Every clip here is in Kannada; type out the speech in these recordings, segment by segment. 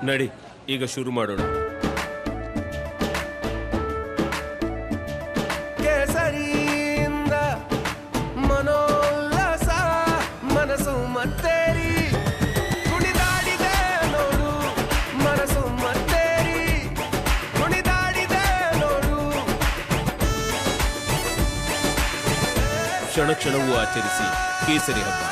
ನಡಿ, ಈಗ ಶುರು ಮಾಡೋಣ. ಕೇಸರಿಯಿಂದ ಮನೋಲ್ಲಾಸ ಮನಸ್ಸು ಮತ್ತೇರಿ ಕುಣಿದಾಡಿದೆ ನೋಡು, ಮನಸ್ಸು ಮತ್ತೇರಿ ಕುಣಿದಾಡಿದೆ ನೋಡು. ಕ್ಷಣ ಕ್ಷಣವೂ ಆಚರಿಸಿ ಕೇಸರಿ ಹಬ್ಬ.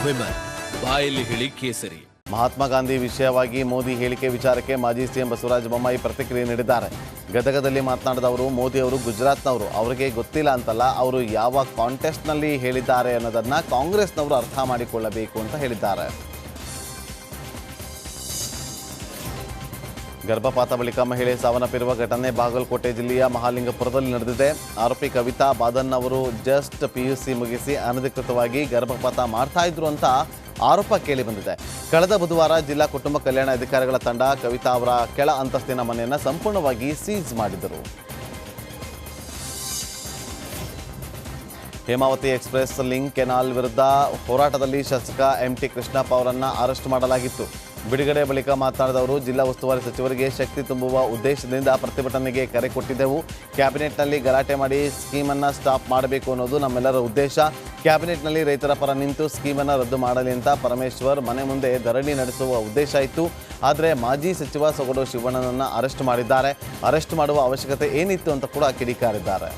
ವಿಮಲ್, ಬಾಯಲ್ಲಿ ಹೇಳಿ ಕೇಸರಿ. ಮಹಾತ್ಮ ಗಾಂಧಿ ವಿಷಯವಾಗಿ ಮೋದಿ ಹೇಳಿಕೆ ವಿಚಾರಕ್ಕೆ ಮಾಜಿ ಸಿಎಂ ಬಸವರಾಜ ಬೊಮ್ಮಾಯಿ ಪ್ರತಿಕ್ರಿಯೆ ನೀಡಿದ್ದಾರೆ. ಗದಗದಲ್ಲಿ ಮಾತನಾಡಿದ ಅವರು, ಮೋದಿ ಅವರು ಗುಜರಾತ್ನವರು, ಅವರಿಗೆ ಗೊತ್ತಿಲ್ಲ ಅಂತಲ್ಲ, ಅವರು ಯಾವ ಕಾಂಟೆಸ್ಟ್ನಲ್ಲಿ ಹೇಳಿದ್ದಾರೆ ಅನ್ನೋದನ್ನ ಕಾಂಗ್ರೆಸ್ನವರು ಅರ್ಥ ಮಾಡಿಕೊಳ್ಳಬೇಕು ಅಂತ ಹೇಳಿದ್ದಾರೆ. ಗರ್ಭಪಾತ ಬಳಿಕ ಮಹಿಳೆ ಸಾವನ್ನಪ್ಪಿರುವ ಘಟನೆ ಬಾಗಲಕೋಟೆ ಜಿಲ್ಲೆಯ ಮಹಾಲಿಂಗಪುರದಲ್ಲಿ ನಡೆದಿದೆ. ಆರೋಪಿ ಕವಿತಾ ಬಾದನ್ ಅವರು ಜಸ್ಟ್ PUC ಮುಗಿಸಿ ಅನಧಿಕೃತವಾಗಿ ಗರ್ಭಪಾತ ಮಾಡ್ತಾ ಇದ್ರು ಅಂತ ಆರೋಪ ಕೇಳಿ ಬಂದಿದೆ. ಕಳೆದ ಬುಧವಾರ ಜಿಲ್ಲಾ ಕುಟುಂಬ ಕಲ್ಯಾಣ ಅಧಿಕಾರಿಗಳ ತಂಡ ಕವಿತಾ ಅವರ ಕೆಳ ಅಂತಸ್ತಿನ ಮನೆಯನ್ನು ಸಂಪೂರ್ಣವಾಗಿ ಸೀಜ್ ಮಾಡಿದರು. ಹೇಮಾವತಿ ಎಕ್ಸ್ಪ್ರೆಸ್ ಲಿಂಕ್ ಕೆನಾಲ್ ವಿರುದ್ಧ ಹೋರಾಟದಲ್ಲಿ ಶಾಸಕ MT ಕೃಷ್ಣಪ್ಪ ಅವರನ್ನು ಅರೆಸ್ಟ್ ಮಾಡಲಾಗಿತ್ತು. ಬಿಡುಗಡೆ ಬಳಿಕ ಮಾತನಾಡಿದ ಅವರು, ಜಿಲ್ಲಾ ಉಸ್ತುವಾರಿ ಸಚಿವರಿಗೆ ಶಕ್ತಿ ತುಂಬುವ ಉದ್ದೇಶದಿಂದ ಪ್ರತಿಭಟನೆಗೆ ಕರೆ ಕೊಟ್ಟಿದ್ದೆವು. ಕ್ಯಾಬಿನೆಟ್ನಲ್ಲಿ ಗಲಾಟೆ ಮಾಡಿ ಸ್ಕೀಮನ್ನು ಸ್ಟಾಪ್ ಮಾಡಬೇಕು ಅನ್ನೋದು ನಮ್ಮೆಲ್ಲರ ಉದ್ದೇಶ. ಕ್ಯಾಬಿನೆಟ್ನಲ್ಲಿ ರೈತರ ಪರ ನಿಂತು ಸ್ಕೀಮನ್ನು ರದ್ದು ಮಾಡಲಿ ಅಂತ ಪರಮೇಶ್ವರ್ ಮನೆ ಮುಂದೆ ಧರಣಿ ನಡೆಸುವ ಉದ್ದೇಶ ಇತ್ತು. ಆದರೆ ಮಾಜಿ ಸಚಿವ ಸೊಗಡು ಶಿವಣ್ಣನನ್ನು ಅರೆಸ್ಟ್ ಮಾಡಿದ್ದಾರೆ. ಅರೆಸ್ಟ್ ಮಾಡುವ ಅವಶ್ಯಕತೆ ಏನಿತ್ತು ಅಂತ ಕೂಡ ಕಿಡಿಕಾರಿದ್ದಾರೆ.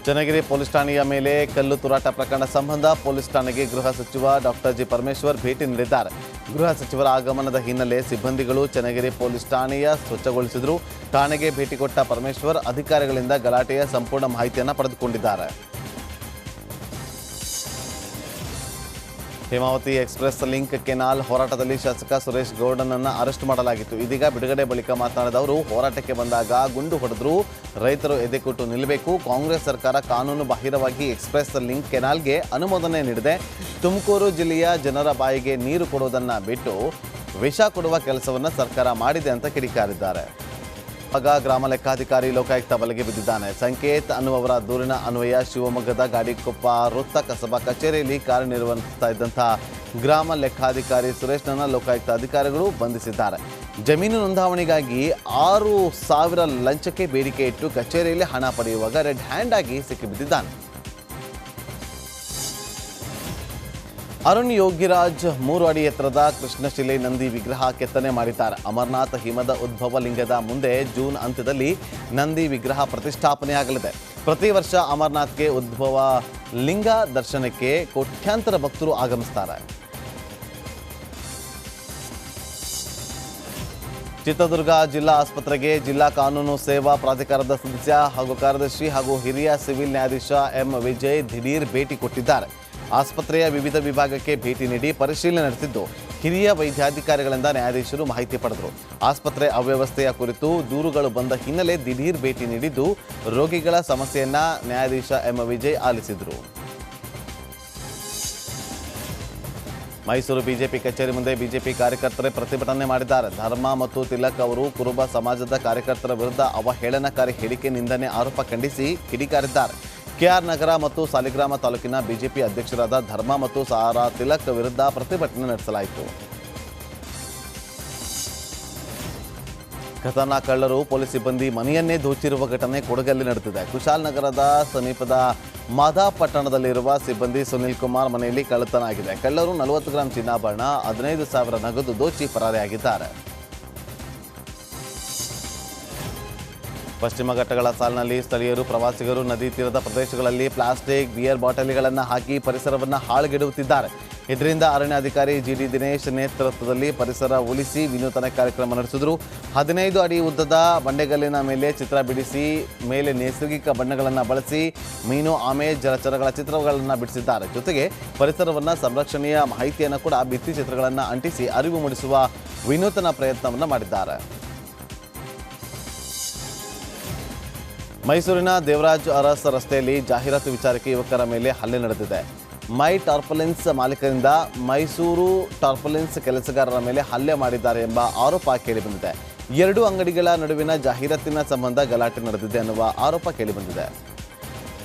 ಚನ್ನಗಿರಿ ಪೊಲೀಸ್ ಠಾಣೆಯ ಮೇಲೆ ಕಲ್ಲು ತೂರಾಟ ಪ್ರಕರಣ ಸಂಬಂಧ ಪೊಲೀಸ್ ಠಾಣೆಗೆ ಗೃಹ ಸಚಿವ ಡಾಕ್ಟರ್ ಜಿ ಪರಮೇಶ್ವರ್ ಭೇಟಿ ನೀಡಿದ್ದಾರೆ. ಗೃಹ ಸಚಿವರ ಆಗಮನದ ಹಿನ್ನೆಲೆ ಸಿಬ್ಬಂದಿಗಳು ಚನ್ನಗಿರಿ ಪೊಲೀಸ್ ಠಾಣೆಯ ಸ್ವಚ್ಛಗೊಳಿಸಿದರು. ಠಾಣೆಗೆ ಭೇಟಿ ಕೊಟ್ಟ ಪರಮೇಶ್ವರ್ ಅಧಿಕಾರಿಗಳಿಂದ ಗಲಾಟೆಯ ಸಂಪೂರ್ಣ ಮಾಹಿತಿಯನ್ನು ಪಡೆದುಕೊಂಡಿದ್ದಾರೆ. ಹೇಮಾವತಿ ಎಕ್ಸ್ಪ್ರೆಸ್ ಲಿಂಕ್ ಕೆನಾಲ್ ಹೋರಾಟದಲ್ಲಿ ಶಾಸಕ ಸುರೇಶ್ ಗೌಡನನ್ನು ಅರೆಸ್ಟ್ ಮಾಡಲಾಗಿತ್ತು. ಇದೀಗ ಬಿಡುಗಡೆ ಬಳಿಕ ಮಾತನಾಡಿದ ಅವರು, ಹೋರಾಟಕ್ಕೆ ಬಂದಾಗ ಗುಂಡು ಹೊಡೆದರೂ ರೈತರು ಎದೆಕೊಟ್ಟು ನಿಲ್ಲಬೇಕು. ಕಾಂಗ್ರೆಸ್ ಸರ್ಕಾರ ಕಾನೂನು ಬಾಹಿರವಾಗಿ ಎಕ್ಸ್ಪ್ರೆಸ್ ಲಿಂಕ್ ಕೆನಾಲ್ಗೆ ಅನುಮೋದನೆ ನೀಡಿದೆ. ತುಮಕೂರು ಜಿಲ್ಲೆಯ ಜನರ ಬಾಯಿಗೆ ನೀರು ಕೊಡುವುದನ್ನು ಬಿಟ್ಟು ವಿಷ ಕೊಡುವ ಕೆಲಸವನ್ನು ಸರ್ಕಾರ ಮಾಡಿದೆ ಅಂತ ಕಿಡಿಕಾರಿದ್ದಾರೆ. ಆಗ ಗ್ರಾಮ ಲೆಕ್ಕಾಧಿಕಾರಿ ಲೋಕಾಯುಕ್ತ ಬಲೆಗೆ ಬಿದ್ದಿದ್ದಾನೆ. ಸಂಕೇತ್ ಅನ್ನುವವರ ದೂರಿನ ಅನ್ವಯ ಶಿವಮೊಗ್ಗದ ಗಾಡಿಕೊಪ್ಪ ವೃತ್ತ ಕಸಬಾ ಕಚೇರಿಯಲ್ಲಿ ಕಾರ್ಯನಿರ್ವಹಿಸ್ತಾ ಇದ್ದಂಥ ಗ್ರಾಮ ಲೆಕ್ಕಾಧಿಕಾರಿ ಸುರೇಶ್ನನ್ನು ಲೋಕಾಯುಕ್ತ ಅಧಿಕಾರಿಗಳು ಬಂಧಿಸಿದ್ದಾರೆ. ಜಮೀನು ನೋಂದಾವಣೆಗಾಗಿ 6,000 ಲಂಚಕ್ಕೆ ಬೇಡಿಕೆ ಇಟ್ಟು ಕಚೇರಿಯಲ್ಲಿ ಹಣ ಪಡೆಯುವಾಗ ರೆಡ್ ಹ್ಯಾಂಡ್ ಆಗಿ ಸಿಕ್ಕಿಬಿದ್ದಿದ್ದಾನೆ. ಅರುಣ್ ಯೋಗಿರಾಜ್ 3 ಅಡಿ ಎತ್ತರದ ಕೃಷ್ಣಶಿಲೆ ನಂದಿ ವಿಗ್ರಹ ಕೆತ್ತನೆ ಮಾಡಿದ್ದಾರೆ. ಅಮರನಾಥ ಹಿಮದ ಉದ್ಭವ ಲಿಂಗದ ಮುಂದೆ ಜೂನ್ ಅಂತ್ಯದಲ್ಲಿ ನಂದಿ ವಿಗ್ರಹ ಪ್ರತಿಷ್ಠಾಪನೆಯಾಗಲಿದೆ. ಪ್ರತಿ ವರ್ಷ ಅಮರನಾಥ್ಗೆ ಉದ್ಭವ ಲಿಂಗ ದರ್ಶನಕ್ಕೆ ಕೋಟ್ಯಾಂತರ ಭಕ್ತರು ಆಗಮಿಸುತ್ತಾರೆ. ಚಿತ್ರದುರ್ಗ ಜಿಲ್ಲಾ ಆಸ್ಪತ್ರೆಗೆ ಜಿಲ್ಲಾ ಕಾನೂನು ಸೇವಾ ಪ್ರಾಧಿಕಾರದ ಸದಸ್ಯ ಹಾಗೂ ಕಾರ್ಯದರ್ಶಿ ಹಾಗೂ ಹಿರಿಯ ಸಿವಿಲ್ ನ್ಯಾಯಾಧೀಶ ಎಂ ವಿಜಯ್ ದಿಢೀರ್ ಭೇಟಿ ಕೊಟ್ಟಿದ್ದಾರೆ. ಆಸ್ಪತ್ರೆಯ ವಿವಿಧ ವಿಭಾಗಕ್ಕೆ ಭೇಟಿ ನೀಡಿ ಪರಿಶೀಲನೆ ನಡೆಸಿದ್ದು, ಹಿರಿಯ ವೈದ್ಯಾಧಿಕಾರಿಗಳಿಂದ ನ್ಯಾಯಾಧೀಶರು ಮಾಹಿತಿ ಪಡೆದರು. ಆಸ್ಪತ್ರೆ ಅವ್ಯವಸ್ಥೆಯ ಕುರಿತು ದೂರುಗಳು ಬಂದ ಹಿನ್ನೆಲೆ ದಿಢೀರ್ ಭೇಟಿ ನೀಡಿದ್ದು, ರೋಗಿಗಳ ಸಮಸ್ಯೆಯನ್ನ ನ್ಯಾಯಾಧೀಶ ಎಂ ವಿಜಯ್ ಆಲಿಸಿದರು. ಮೈಸೂರು ಬಿಜೆಪಿ ಕಚೇರಿ ಮುಂದೆ ಬಿಜೆಪಿ ಕಾರ್ಯಕರ್ತರೇ ಪ್ರತಿಭಟನೆ ಮಾಡಿದ್ದಾರೆ. ಧರ್ಮ ಮತ್ತು ತಿಲಕ್ ಅವರು ಕುರುಬ ಸಮಾಜದ ಕಾರ್ಯಕರ್ತರ ವಿರುದ್ಧ ಅವಹೇಳನಕಾರಿ ಹೇಳಿಕೆ ನಿಂದನೆ ಆರೋಪ ಖಂಡಿಸಿ ಕಿಡಿಕಾರಿದ್ದಾರೆ. KR ನಗರ ಮತ್ತು ಸಾಲಿಗ್ರಾಮ ತಾಲೂಕಿನ ಬಿಜೆಪಿ ಅಧ್ಯಕ್ಷರಾದ ಧರ್ಮ ಮತ್ತು ಸಾರಾ ತಿಲಕ್ ವಿರುದ್ಧ ಪ್ರತಿಭಟನೆ ನಡೆಸಲಾಯಿತು. ಖತರ್ನಾಕ್ ಕಳ್ಳರು ಪೊಲೀಸ್ ಸಿಬ್ಬಂದಿ ಮನೆಯನ್ನೇ ದೋಚಿರುವ ಘಟನೆ ಕೊಡಗಲ್ಲಿ ನಡೆದಿದೆ. ಕುಶಾಲನಗರದ ಸಮೀಪದ ಮಾದಾಪಟ್ಟಣದಲ್ಲಿರುವ ಸಿಬ್ಬಂದಿ ಸುನಿಲ್ ಕುಮಾರ್ ಮನೆಯಲ್ಲಿ ಕಳ್ಳತನ ಆಗಿದೆ. ಕಳ್ಳರು 40 ಗ್ರಾಂ ಚಿನ್ನಾಭರಣ, 15,000 ನಗದು ದೋಚಿ ಪರಾರಿಯಾಗಿದ್ದಾರೆ. ಪಶ್ಚಿಮ ಘಟ್ಟಗಳ ಸಾಲಿನಲ್ಲಿ ಸ್ಥಳೀಯರು ಪ್ರವಾಸಿಗರು ನದಿ ತೀರದ ಪ್ರದೇಶಗಳಲ್ಲಿ ಪ್ಲಾಸ್ಟಿಕ್ ಬಿಯರ್ ಬಾಟಲಿಗಳನ್ನು ಹಾಕಿ ಪರಿಸರವನ್ನು ಹಾಳುಗೆಡುತ್ತಿದ್ದಾರೆ. ಇದರಿಂದ ಅರಣ್ಯಾಧಿಕಾರಿ GD ದಿನೇಶ್ ನೇತೃತ್ವದಲ್ಲಿ ಪರಿಸರ ಉಳಿಸಿ ವಿನೂತನ ಕಾರ್ಯಕ್ರಮ ನಡೆಸಿದರು. 15 ಅಡಿ ಉದ್ದದ ಬಂಡೆಗಲ್ಲಿನ ಮೇಲೆ ಚಿತ್ರ ಬಿಡಿಸಿ ಮೇಲೆ ನೈಸರ್ಗಿಕ ಬಣ್ಣಗಳನ್ನು ಬಳಸಿ ಮೀನು, ಆಮೆ, ಜಲಚರಗಳ ಚಿತ್ರಗಳನ್ನು ಬಿಡಿಸಿದ್ದಾರೆ. ಜೊತೆಗೆ ಪರಿಸರವನ್ನು ಸಂರಕ್ಷಣೆಯ ಮಾಹಿತಿಯನ್ನು ಕೂಡ ಭಿತ್ತಿ ಚಿತ್ರಗಳನ್ನು ಅಂಟಿಸಿ ಅರಿವು ಮೂಡಿಸುವ ವಿನೂತನ ಪ್ರಯತ್ನವನ್ನು ಮಾಡಿದ್ದಾರೆ. ಮೈಸೂರಿನ ದೇವರಾಜ್ ಅರಸ್ ರಸ್ತೆಯಲ್ಲಿ ಜಾಹೀರಾತು ವಿಚಾರಕ್ಕೆ ಯುವಕರ ಮೇಲೆ ಹಲ್ಲೆ ನಡೆದಿದೆ. ಮೈ ಟಾರ್ಪಲಿನ್ಸ್ ಮಾಲೀಕರಿಂದ ಮೈಸೂರು ಟಾರ್ಪಲಿನ್ಸ್ ಕೆಲಸಗಾರರ ಮೇಲೆ ಹಲ್ಲೆ ಮಾಡಿದ್ದಾರೆ ಎಂಬ ಆರೋಪ ಕೇಳಿಬಂದಿದೆ. 2 ಅಂಗಡಿಗಳ ನಡುವಿನ ಜಾಹೀರಾತಿನ ಸಂಬಂಧ ಗಲಾಟೆ ನಡೆದಿದೆ ಎನ್ನುವ ಆರೋಪ ಕೇಳಿಬಂದಿದೆ.